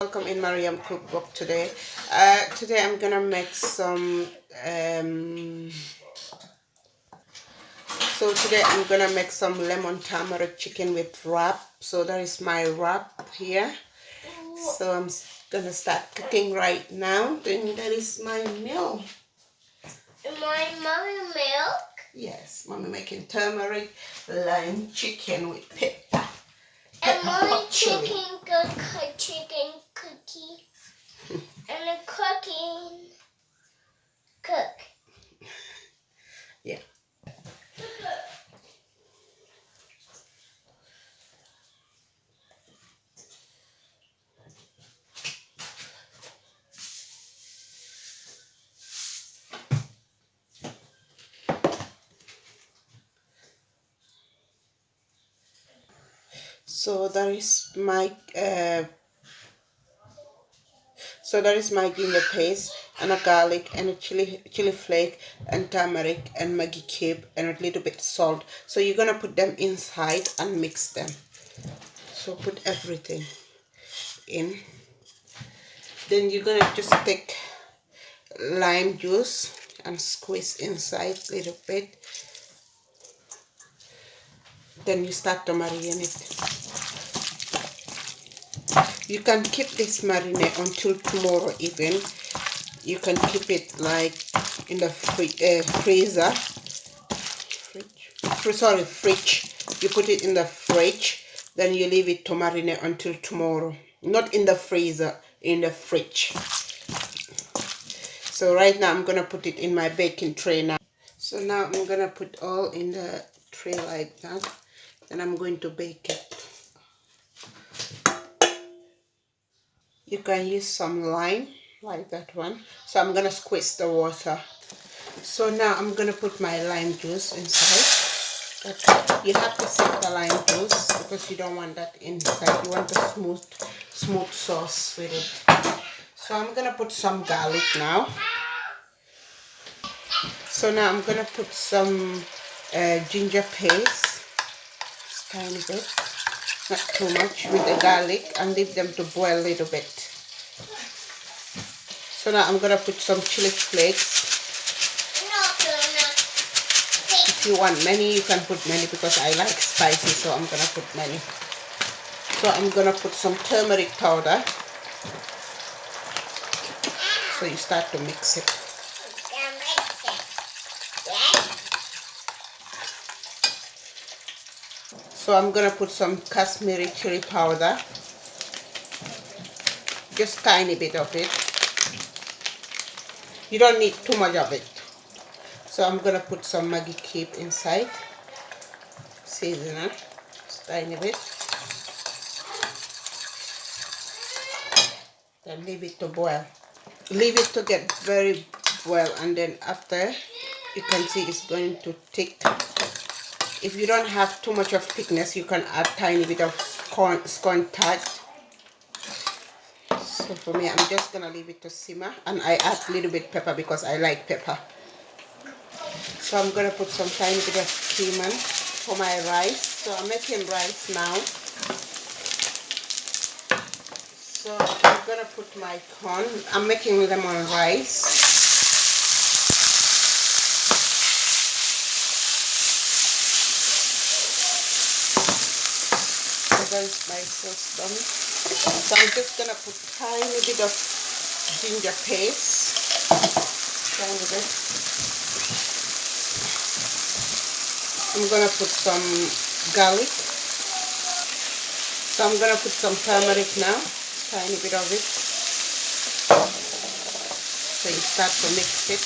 Welcome in Mariam cookbook today. Today I'm gonna make some lemon turmeric chicken with wrap. So that is my wrap here. So I'm gonna start cooking right now. Then that is my meal. My mommy milk? Yes, mommy making turmeric lime chicken with pepper. And mommy chicken cookie. And a cooking cook. Yeah. So that is my ginger paste and a garlic and a chili flake and turmeric and Maggi cube and a little bit salt. So you're gonna put them inside and mix them. So put everything in. Then you're gonna just take lime juice and squeeze inside a little bit. Then you start to marinate it. You can keep this marinade until tomorrow even. You can keep it like in the freezer. Fridge. You put it in the fridge, then you leave it to marinate until tomorrow. Not in the freezer, in the fridge. So right now I'm gonna put it in my baking tray now. So now I'm gonna put all in the tray like that. Then I'm going to bake it. You can use some lime like that one. So I'm gonna squeeze the water. So now I'm gonna put my lime juice inside. You have to sip the lime juice because you don't want that inside. You want the smooth sauce with it. So I'm gonna put some garlic now. So now I'm gonna put some ginger paste, just tiny bit, not too much, with the garlic, and leave them to boil a little bit. So now I'm gonna put some chili flakes. If you want many, you can put many because I like spicy, so I'm gonna put many. So I'm gonna put some turmeric powder. So you start to mix it. So I'm gonna put some Kashmiri chili powder. Just tiny bit of it. You don't need too much of it. So I'm gonna put some Maggi cube inside. Seasoner, just tiny bit. Then leave it to boil. Leave it to get very well, and then after you can see it's going to thick. If you don't have too much of thickness, you can add tiny bit of scone tart. So for me, I'm just gonna leave it to simmer, and I add a little bit pepper because I like pepper. So I'm gonna put some tiny bit of cumin for my rice. So I'm making rice now. So I'm gonna put my corn. I'm making lemon rice. So that is my sauce done. So I'm just gonna put tiny bit of ginger paste. Tiny bit. I'm gonna put some garlic. So I'm gonna put some turmeric now. Tiny bit of it. So you start to mix it.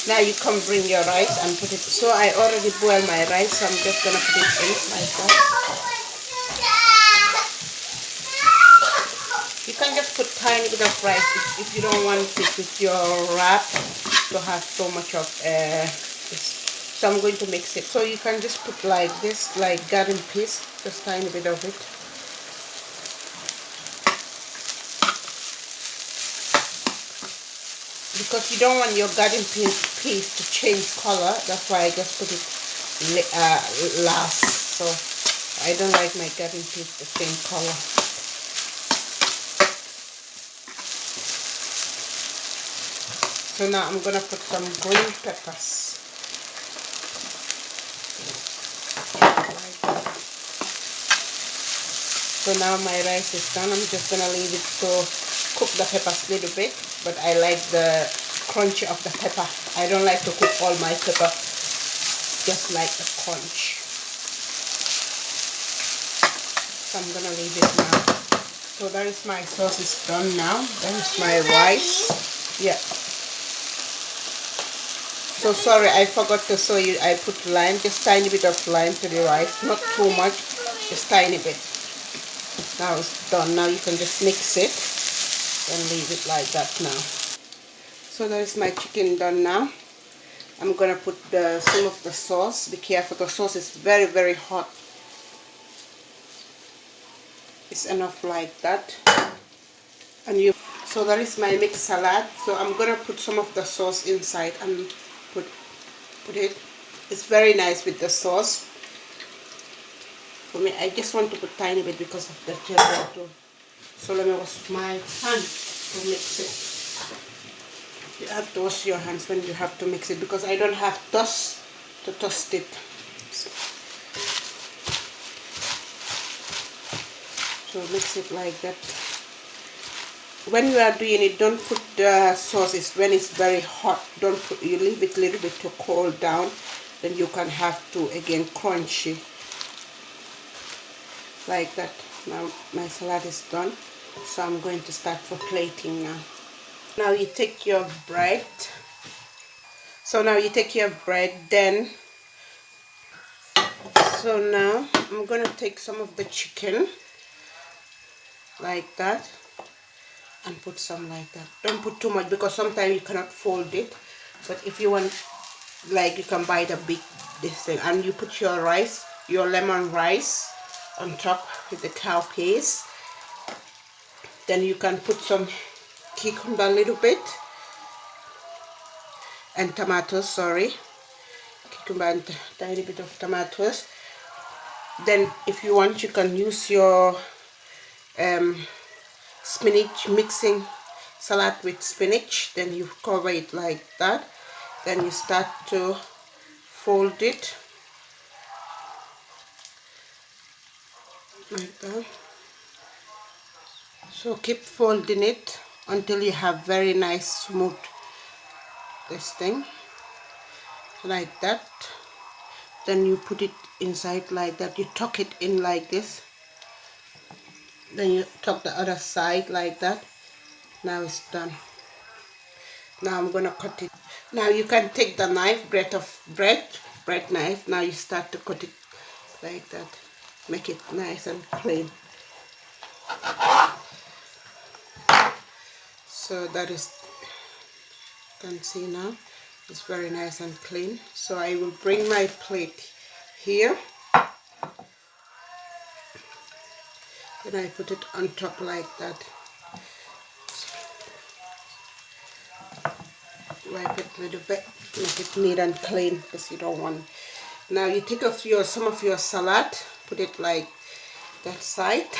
Now you can bring your rice and put it. So I already boiled my rice, so I'm just gonna put it in like that. You can just put tiny bit of rice if you don't want it with your wrap to have so much of this. So I'm going to mix it. So you can just put like this, like garden peas, just tiny bit of it. Because you don't want your garden peas to change color, that's why I just put it last. So I don't like my garden peas the same color. So now I'm gonna put some green peppers. Like that. So now my rice is done. I'm just gonna leave it to cook the peppers a little bit, but I like the crunch of the pepper. I don't like to cook all my pepper, just like the crunch. So I'm gonna leave it now. So that is my sauce is done now. That is my rice. Yeah. So sorry, I forgot to show you. I put lime, just tiny bit of lime to the rice, not too much, just tiny bit. Now it's done. Now you can just mix it and leave it like that now. So that is my chicken done now. I'm gonna put some of the sauce. Be careful, the sauce is very, very hot. It's enough like that. And so that is my mixed salad. So I'm gonna put some of the sauce inside and put it. It's very nice with the sauce. For me, I just want to put tiny bit because of the gelato. So let me wash my hand to mix it. You have to wash your hands when you have to mix it because I don't have toast to toast it. So mix it like that. When you are doing it, don't put the sauces when it's very hot. Don't put. You leave it a little bit to cool down. Then you can have to again crunchy like that. Now my salad is done. So I'm going to start for plating now. Now you take your bread. So now you take your bread. Then. So now I'm going to take some of the chicken like that. And put some like that. Don't put too much because sometimes you cannot fold it. But if you want, like, you can buy the big this thing. And you put your rice, your lemon rice on top with the cowpeas. Then you can put some cucumber a little bit. And tomatoes, sorry. Cucumber and tiny bit of tomatoes. Then if you want, you can use your spinach, mixing salad with spinach. Then you cover it like that. Then you start to fold it like that. So keep folding it until you have very nice smooth this thing like that. Then you put it inside like that. You tuck it in like this. Then you tuck the other side like that. Now it's done. Now I'm gonna cut it. Now you can take the knife, bread knife. Now you start to cut it like that. Make it nice and clean. So that is, you can see now, it's very nice and clean. So I will bring my plate here. Then I put it on top like that. Wipe it a little bit, make it neat and clean because you don't want. Now you take off some of your salad, put it like that side.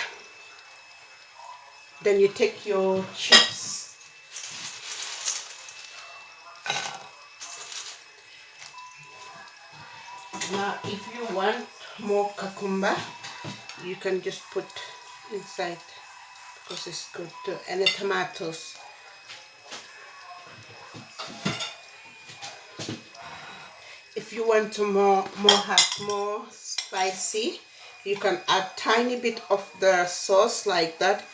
Then you take your chips. Now if you want more cucumber, you can just put inside because it's good too. And the tomatoes. If you want to have more spicy, you can add tiny bit of the sauce like that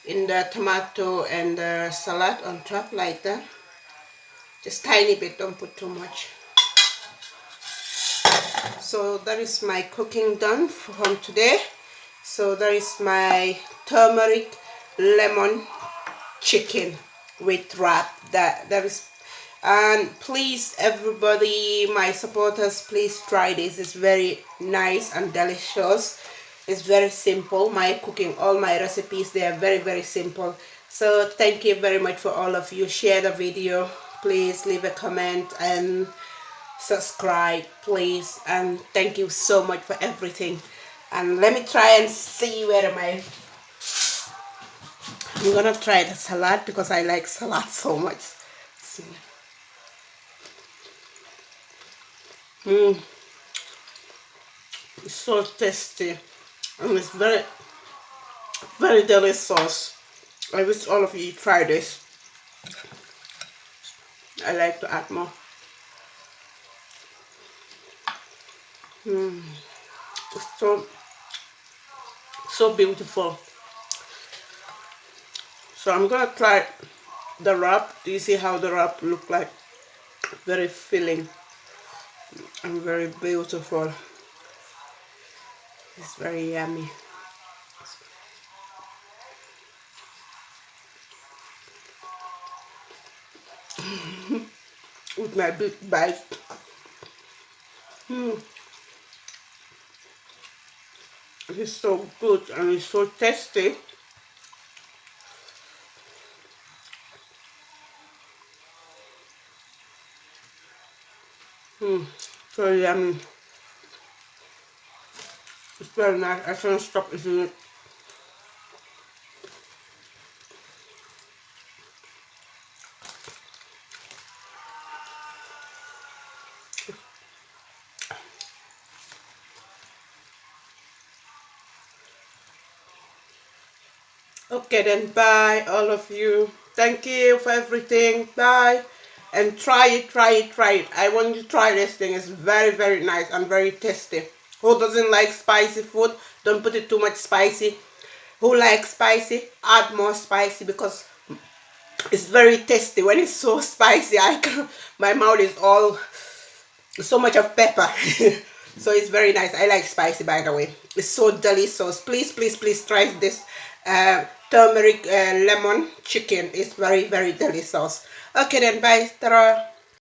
in the tomato and the salad on top like that. Just tiny bit, don't put too much. So that is my cooking done from today. So that is my turmeric lemon chicken with wrap. That is. And please, everybody, my supporters, please try this. It's very nice and delicious. It's very simple. My cooking, all my recipes, they are very, very simple. So thank you very much for all of you. Share the video. Please leave a comment and subscribe, please. And thank you so much for everything. And let me try and see where I'm gonna try the salad because I like salad so much. See. It's so tasty and it's very, very delicious. I wish all of you try this. I like to add more. It's so beautiful. So I'm gonna try the wrap. Do you see how the wrap look like? Very filling and very beautiful. It's very yummy. With my big bite. It's so good and it's so tasty. So yummy. It's very nice. I can't stop eating it. Okay then, bye all of you. Thank you for everything. Bye. And try it, try it, try it. I want you to try this thing. It's very, very nice and very tasty. Who doesn't like spicy food? Don't put it too much spicy. Who likes spicy? Add more spicy because it's very tasty. When it's so spicy, my mouth is all so much of pepper. So it's very nice. I like spicy, by the way. It's so delicious. Please, please, please try this turmeric lemon chicken. It's very, very delicious. Okay then, bye. Ta-ra.